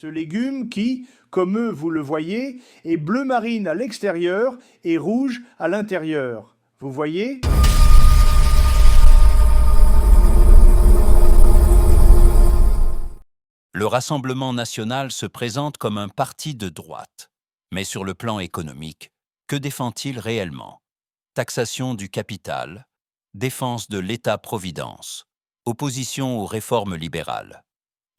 Ce légume qui, comme eux, vous le voyez, est bleu marine à l'extérieur et rouge à l'intérieur. Vous voyez? Le Rassemblement national se présente comme un parti de droite. Mais sur le plan économique, que défend-il réellement? Taxation du capital, défense de l'État-providence, opposition aux réformes libérales.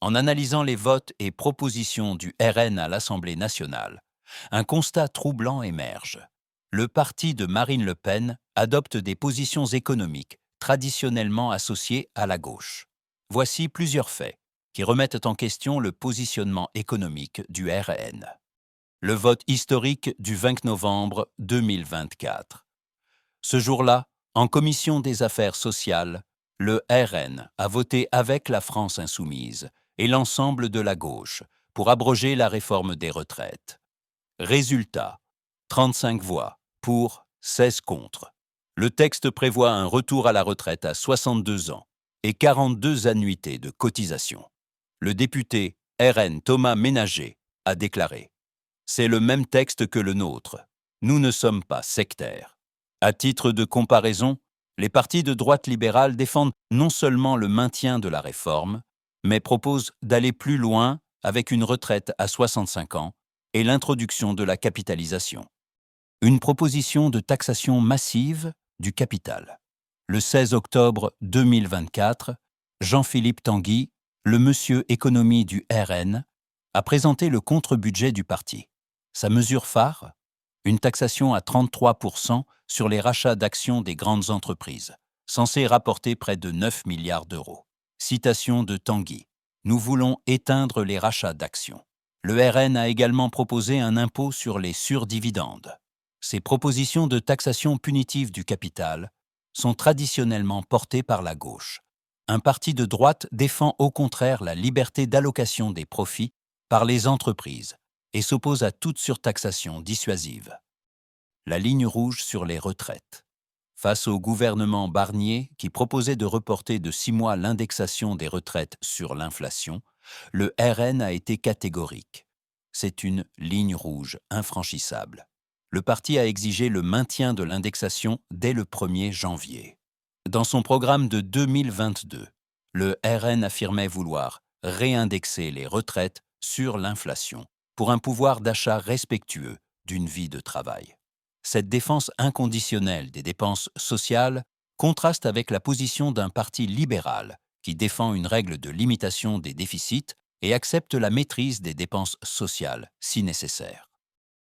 En analysant les votes et propositions du RN à l'Assemblée nationale, un constat troublant émerge. Le parti de Marine Le Pen adopte des positions économiques traditionnellement associées à la gauche. Voici plusieurs faits qui remettent en question le positionnement économique du RN. Le vote historique du 20 novembre 2024. Ce jour-là, en commission des affaires sociales, le RN a voté avec la France insoumise et l'ensemble de la gauche pour abroger la réforme des retraites. Résultat, 35 voix pour, 16 contre. Le texte prévoit un retour à la retraite à 62 ans et 42 annuités de cotisation. Le député RN Thomas Ménager a déclaré « C'est le même texte que le nôtre. Nous ne sommes pas sectaires. » À titre de comparaison, les partis de droite libérale défendent non seulement le maintien de la réforme, mais proposent d'aller plus loin avec une retraite à 65 ans et l'introduction de la capitalisation. Une proposition de taxation massive du capital. Le 16 octobre 2024, Jean-Philippe Tanguy, le monsieur économie du RN, a présenté le contre-budget du parti. Sa mesure phare? Une taxation à 33% sur les rachats d'actions des grandes entreprises, censée rapporter près de 9 milliards d'euros. Citation de Tanguy. Nous voulons éteindre les rachats d'actions. Le RN a également proposé un impôt sur les surdividendes. Ces propositions de taxation punitive du capital sont traditionnellement portées par la gauche. Un parti de droite défend au contraire la liberté d'allocation des profits par les entreprises et s'oppose à toute surtaxation dissuasive. La ligne rouge sur les retraites. Face au gouvernement Barnier qui proposait de reporter de 6 mois l'indexation des retraites sur l'inflation, le RN a été catégorique. C'est une ligne rouge infranchissable. Le parti a exigé le maintien de l'indexation dès le 1er janvier. Dans son programme de 2022, le RN affirmait vouloir réindexer les retraites sur l'inflation pour un pouvoir d'achat respectueux d'une vie de travail. Cette défense inconditionnelle des dépenses sociales contraste avec la position d'un parti libéral qui défend une règle de limitation des déficits et accepte la maîtrise des dépenses sociales si nécessaire.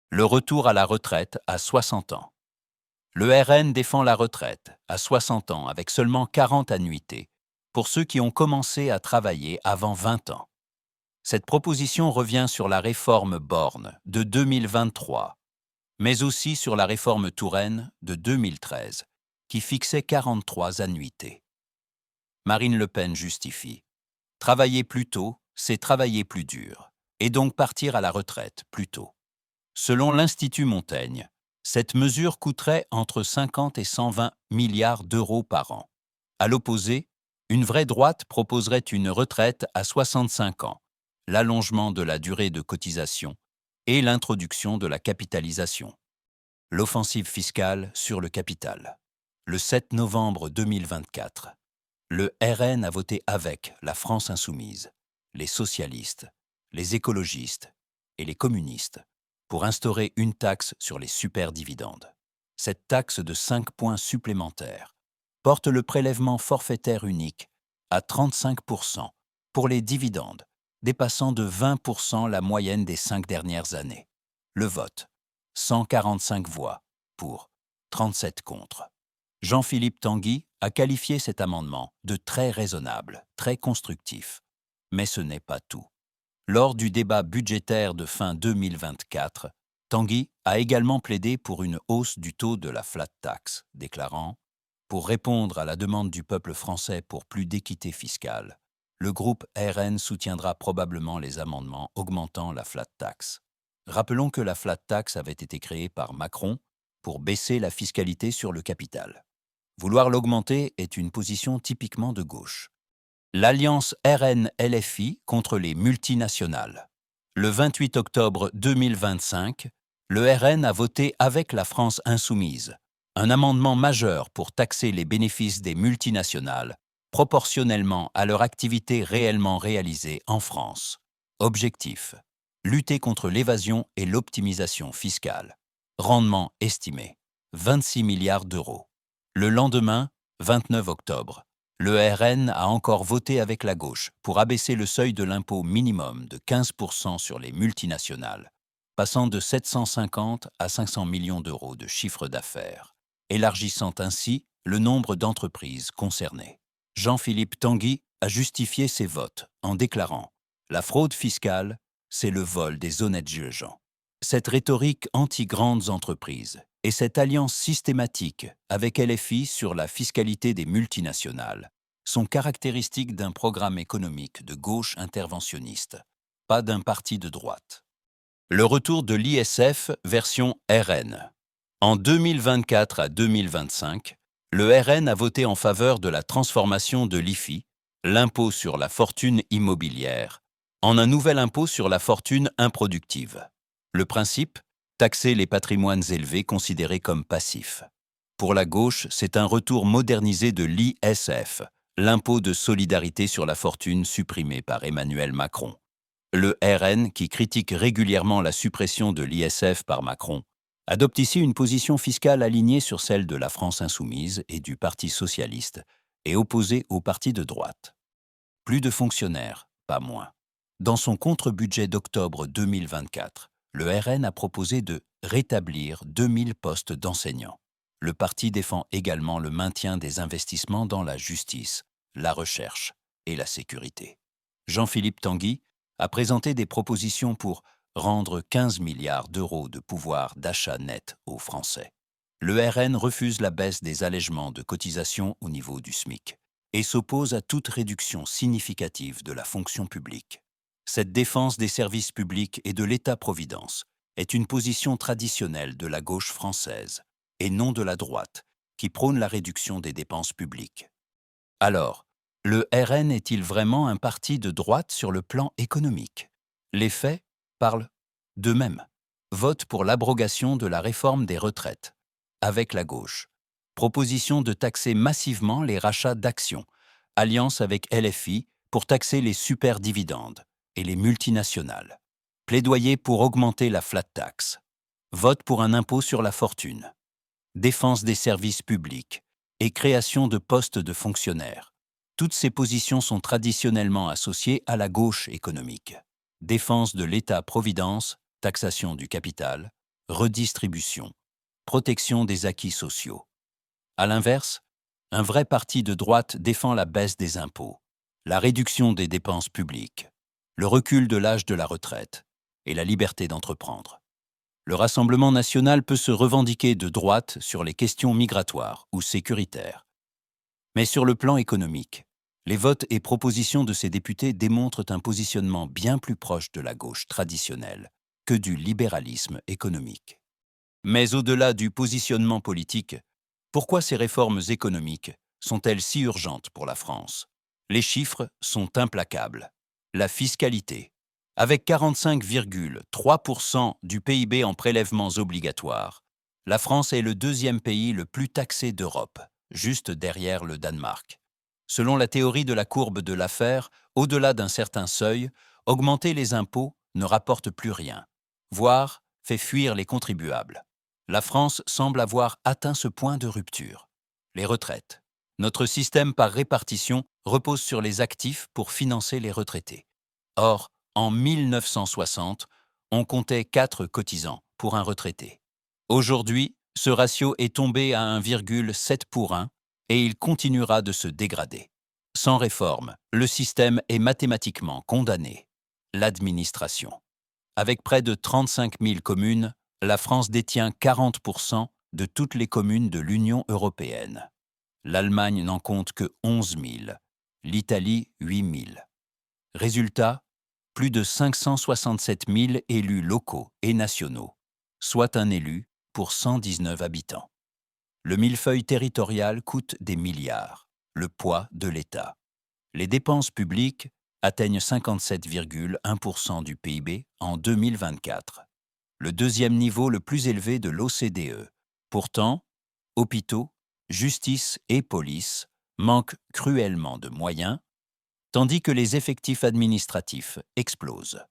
Le retour à la retraite à 60 ans. Le RN défend la retraite à 60 ans avec seulement 40 annuités pour ceux qui ont commencé à travailler avant 20 ans. Cette proposition revient sur la réforme Borne de 2023, mais aussi sur la réforme Touraine de 2013, qui fixait 43 annuités. Marine Le Pen justifie. Travailler plus tôt, c'est travailler plus dur, et donc partir à la retraite plus tôt. Selon l'Institut Montaigne, cette mesure coûterait entre 50 et 120 milliards d'euros par an. À l'opposé, une vraie droite proposerait une retraite à 65 ans, l'allongement de la durée de cotisation et l'introduction de la capitalisation. L'offensive fiscale sur le capital. Le 7 novembre 2024, le RN a voté avec la France insoumise, les socialistes, les écologistes et les communistes pour instaurer une taxe sur les superdividendes. Cette taxe de 5 points supplémentaires porte le prélèvement forfaitaire unique à 35% pour les dividendes, dépassant de 20% la moyenne des 5 dernières années. Le vote, 145 voix pour, 37 contre. Jean-Philippe Tanguy a qualifié cet amendement de très raisonnable, très constructif. Mais ce n'est pas tout. Lors du débat budgétaire de fin 2024, Tanguy a également plaidé pour une hausse du taux de la flat tax, déclarant « Pour répondre à la demande du peuple français pour plus d'équité fiscale, le groupe RN soutiendra probablement les amendements augmentant la flat tax. » Rappelons que la flat tax avait été créée par Macron pour baisser la fiscalité sur le capital. Vouloir l'augmenter est une position typiquement de gauche. L'alliance RN-LFI contre les multinationales. Le 28 octobre 2025, le RN a voté avec la France insoumise un amendement majeur pour taxer les bénéfices des multinationales proportionnellement à leur activité réellement réalisée en France. Objectif: lutter contre l'évasion et l'optimisation fiscale. Rendement estimé: 26 milliards d'euros. Le lendemain, 29 octobre, le RN a encore voté avec la gauche pour abaisser le seuil de l'impôt minimum de 15% sur les multinationales, passant de 750 à 500 millions d'euros de chiffre d'affaires, élargissant ainsi le nombre d'entreprises concernées. Jean-Philippe Tanguy a justifié ses votes en déclarant « La fraude fiscale, c'est le vol des honnêtes gens ». Cette rhétorique anti-grandes entreprises et cette alliance systématique avec LFI sur la fiscalité des multinationales sont caractéristiques d'un programme économique de gauche interventionniste, pas d'un parti de droite. Le retour de l'ISF version RN. En 2024 à 2025, le RN a voté en faveur de la transformation de l'IFI, l'impôt sur la fortune immobilière, en un nouvel impôt sur la fortune improductive. Le principe: taxer les patrimoines élevés considérés comme passifs. Pour la gauche, c'est un retour modernisé de l'ISF, l'impôt de solidarité sur la fortune supprimé par Emmanuel Macron. Le RN, qui critique régulièrement la suppression de l'ISF par Macron, adopte ici une position fiscale alignée sur celle de la France insoumise et du Parti socialiste, et opposée au parti de droite. Plus de fonctionnaires, pas moins. Dans son contre-budget d'octobre 2024, le RN a proposé de rétablir 2000 postes d'enseignants. Le parti défend également le maintien des investissements dans la justice, la recherche et la sécurité. Jean-Philippe Tanguy a présenté des propositions pour rendre 15 milliards d'euros de pouvoir d'achat net aux Français. Le RN refuse la baisse des allègements de cotisations au niveau du SMIC et s'oppose à toute réduction significative de la fonction publique. Cette défense des services publics et de l'État-providence est une position traditionnelle de la gauche française, et non de la droite, qui prône la réduction des dépenses publiques. Alors, le RN est-il vraiment un parti de droite sur le plan économique? Les faits parlent d'eux-mêmes. Vote pour l'abrogation de la réforme des retraites, avec la gauche. Proposition de taxer massivement les rachats d'actions. Alliance avec LFI pour taxer les superdividendes et les multinationales. Plaidoyer pour augmenter la flat tax. Vote pour un impôt sur la fortune. Défense des services publics et création de postes de fonctionnaires. Toutes ces positions sont traditionnellement associées à la gauche économique. Défense de l'État-providence, taxation du capital, redistribution, protection des acquis sociaux. À l'inverse, un vrai parti de droite défend la baisse des impôts, la réduction des dépenses publiques, le recul de l'âge de la retraite et la liberté d'entreprendre. Le Rassemblement national peut se revendiquer de droite sur les questions migratoires ou sécuritaires. Mais sur le plan économique, les votes et propositions de ces députés démontrent un positionnement bien plus proche de la gauche traditionnelle que du libéralisme économique. Mais au-delà du positionnement politique, pourquoi ces réformes économiques sont-elles si urgentes pour la France? Les chiffres sont implacables. La fiscalité, avec 45,3% du PIB en prélèvements obligatoires, la France est le deuxième pays le plus taxé d'Europe, juste derrière le Danemark. Selon la théorie de la courbe de l'affaire, au-delà d'un certain seuil, augmenter les impôts ne rapporte plus rien, voire fait fuir les contribuables. La France semble avoir atteint ce point de rupture. Les retraites. Notre système par répartition repose sur les actifs pour financer les retraités. Or, en 1960, on comptait 4 cotisants pour un retraité. Aujourd'hui, ce ratio est tombé à 1,7 pour 1 et il continuera de se dégrader. Sans réforme, le système est mathématiquement condamné. L'administration. Avec près de 35 000 communes, la France détient 40% de toutes les communes de l'Union européenne. L'Allemagne n'en compte que 11 000, l'Italie 8 000. Résultat, plus de 567 000 élus locaux et nationaux, soit un élu pour 119 habitants. Le millefeuille territorial coûte des milliards, le poids de l'État. Les dépenses publiques atteignent 57,1% du PIB en 2024, le deuxième niveau le plus élevé de l'OCDE. Pourtant, hôpitaux, justice et police manquent cruellement de moyens, tandis que les effectifs administratifs explosent.